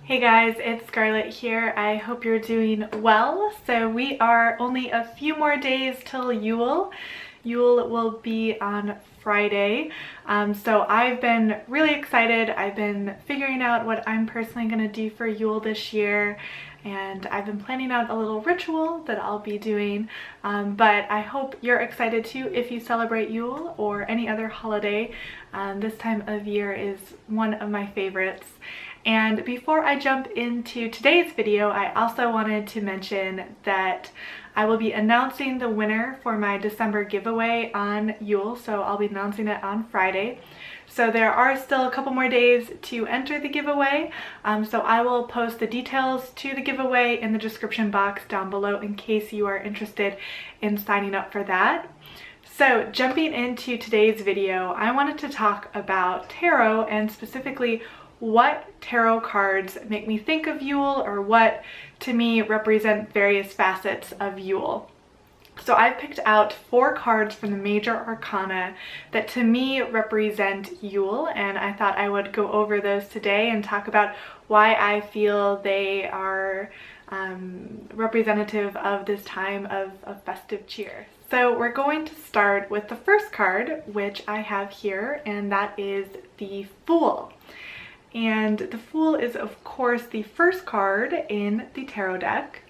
Hey guys, it's Scarlett here. I hope you're doing well. So we are only a few more days till Yule. Yule will be on Friday. So I've been really excited. I've been figuring out what I'm personally going to do for Yule this year. And I've been planning out a little ritual that I'll be doing. But I hope you're excited too if you celebrate Yule or any other holiday. This time of year is one of my favorites. And before I jump into today's video, I also wanted to mention that I will be announcing the winner for my December giveaway on Yule, so I'll be announcing it on Friday. So there are still a couple more days to enter the giveaway, so I will post the details to the giveaway in the description box down below in case you are interested in signing up for that. So jumping into today's video, I wanted to talk about tarot and specifically what tarot cards make me think of Yule or what to me represent various facets of Yule. So I've picked out 4 cards from the major arcana that to me represent Yule, and I thought I would go over those today and talk about why I feel they are representative of this time of festive cheer. So we're going to start with the first card, which I have here, and that is the Fool. And the Fool is of course the first card in the tarot deck.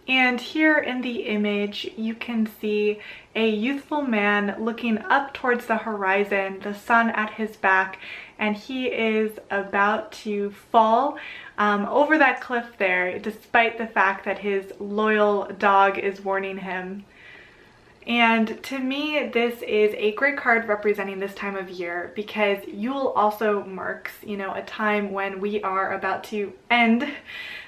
And here in the image you can see a youthful man looking up towards the horizon, the sun at his back, and he is about to fall over that cliff there, despite the fact that his loyal dog is warning him. And to me, this is a great card representing this time of year because Yule also marks, a time when we are about to end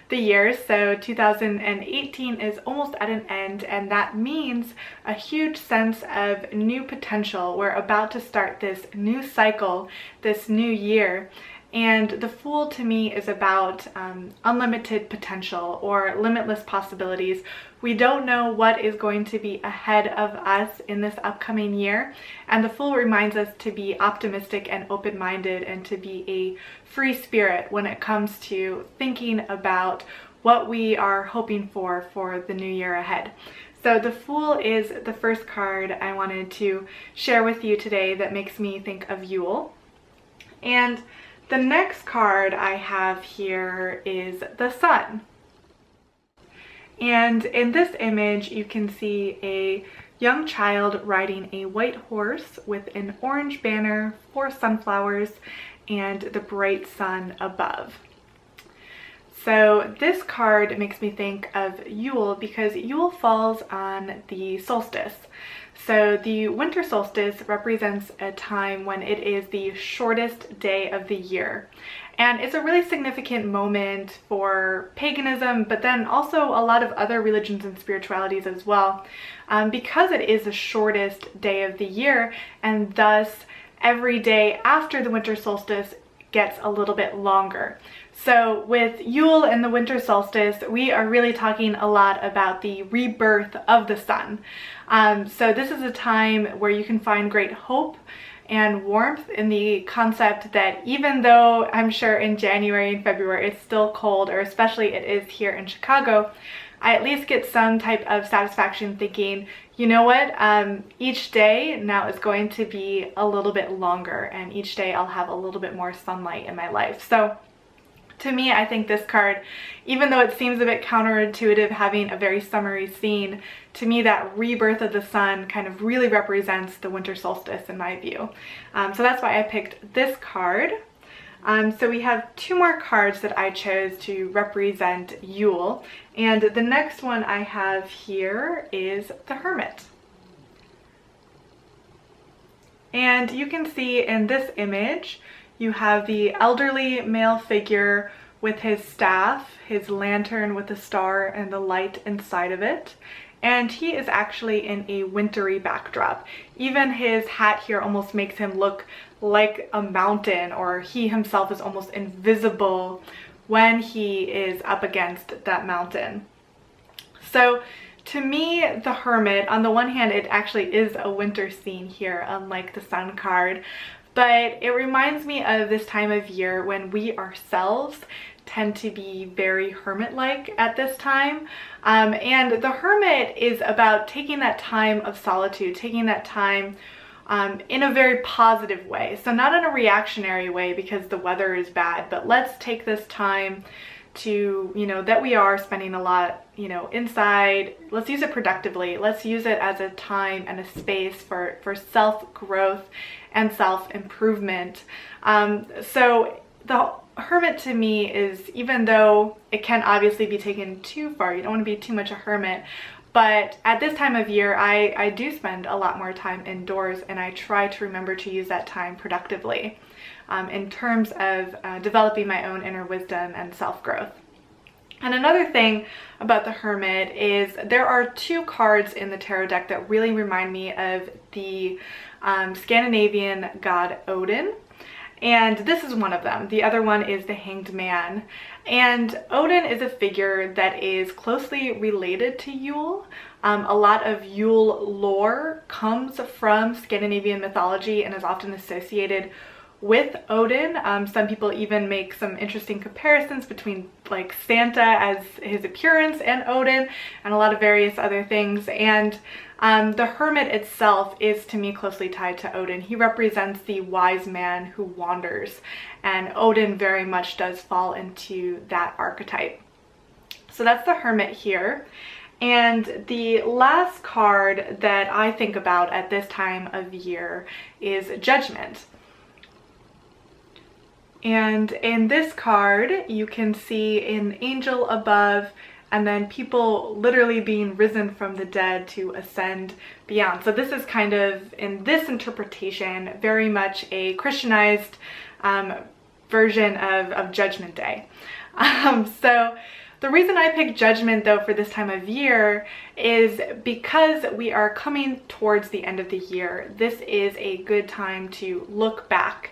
the year. So 2018 is almost at an end, and that means a huge sense of new potential. We're about to start this new cycle, this new year. And the Fool to me is about unlimited potential or limitless possibilities. We don't know what is going to be ahead of us in this upcoming year. And the Fool reminds us to be optimistic and open-minded and to be a free spirit when it comes to thinking about what we are hoping for the new year ahead. So the Fool is the first card I wanted to share with you today that makes me think of Yule. And the next card I have here is the Sun. And in this image, you can see a young child riding a white horse with an orange banner, 4 sunflowers, and the bright sun above. So this card makes me think of Yule because Yule falls on the solstice. So the winter solstice represents a time when it is the shortest day of the year. And it's a really significant moment for paganism, but then also a lot of other religions and spiritualities as well, because it is the shortest day of the year, and thus every day after the winter solstice gets a little bit longer. So with Yule and the winter solstice, we are really talking a lot about the rebirth of the sun. So this is a time where you can find great hope and warmth in the concept that even though I'm sure in January and February it's still cold, or especially it is here in Chicago, I at least get some type of satisfaction thinking, you know what, each day now is going to be a little bit longer, and each day I'll have a little bit more sunlight in my life. So to me, I think this card, even though it seems a bit counterintuitive having a very summery scene, to me that rebirth of the sun kind of really represents the winter solstice in my view. So that's why I picked this card. So we have 2 more cards that I chose to represent Yule, and the next one I have here is the Hermit. And you can see in this image you have the elderly male figure with his staff, his lantern with a star and the light inside of it. And he is actually in a wintry backdrop. Even his hat here almost makes him look like a mountain, or he himself is almost invisible when he is up against that mountain. So to me, the Hermit, on the one hand, it actually is a winter scene here, unlike the Sun card. But it reminds me of this time of year when we ourselves tend to be very hermit-like at this time. And the hermit is about taking that time of solitude, taking that time in a very positive way. So not in a reactionary way because the weather is bad, but let's take this time to, that we are spending a lot, inside. Let's use it productively. Let's use it as a time and a space for self-growth and self-improvement. So the hermit to me is, even though it can obviously be taken too far, you don't want to be too much a hermit, but at this time of year, I do spend a lot more time indoors, and I try to remember to use that time productively in terms of developing my own inner wisdom and self-growth. And another thing about the Hermit is there are two cards in the tarot deck that really remind me of the Scandinavian god Odin. And this is one of them. The other one is the Hanged Man. And Odin is a figure that is closely related to Yule. A lot of Yule lore comes from Scandinavian mythology and is often associated with Odin. Some people even make some interesting comparisons between like Santa as his appearance and Odin and a lot of various other things. And the Hermit itself is to me closely tied to Odin. He represents the wise man who wanders, and Odin very much does fall into that archetype. So that's the Hermit here. And the last card that I think about at this time of year is Judgment. And in this card, you can see an angel above and then people literally being risen from the dead to ascend beyond. So this is kind of, in this interpretation, very much a Christianized version of Judgment Day. So the reason I picked Judgment though for this time of year is because we are coming towards the end of the year. This is a good time to look back,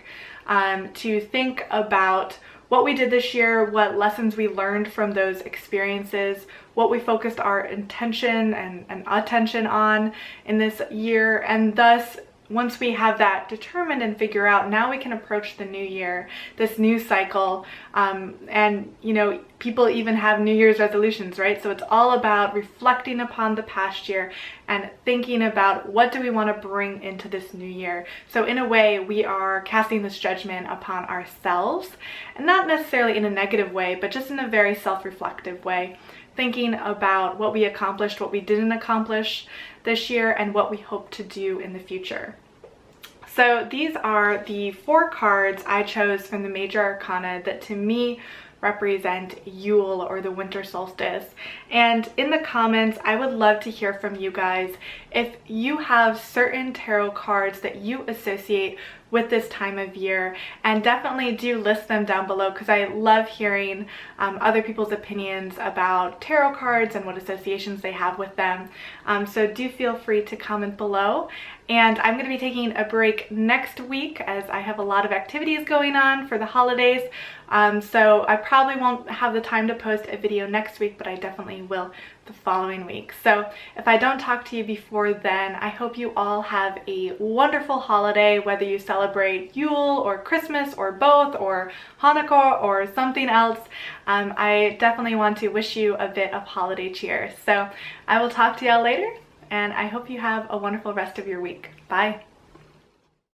to think about what we did this year, what lessons we learned from those experiences, what we focused our intention and attention on in this year, and thus once we have that determined and figure out, now we can approach the new year, this new cycle. And people even have New Year's resolutions, right? So it's all about reflecting upon the past year and thinking about what do we want to bring into this new year. So in a way, we are casting this judgment upon ourselves, and not necessarily in a negative way, but just in a very self-reflective way, thinking about what we accomplished, what we didn't accomplish this year, and what we hope to do in the future. So these are the 4 cards I chose from the major arcana that to me represent Yule, or the winter solstice. And in the comments, I would love to hear from you guys if you have certain tarot cards that you associate with this time of year, and definitely do list them down below because I love hearing other people's opinions about tarot cards and what associations they have with them. So do feel free to comment below. And I'm going to be taking a break next week as I have a lot of activities going on for the holidays. So I probably won't have the time to post a video next week, but I definitely will the following week. So if I don't talk to you before then, I hope you all have a wonderful holiday, whether you celebrate Yule or Christmas or both or Hanukkah or something else. I definitely want to wish you a bit of holiday cheer. So I will talk to y'all later, and I hope you have a wonderful rest of your week. Bye.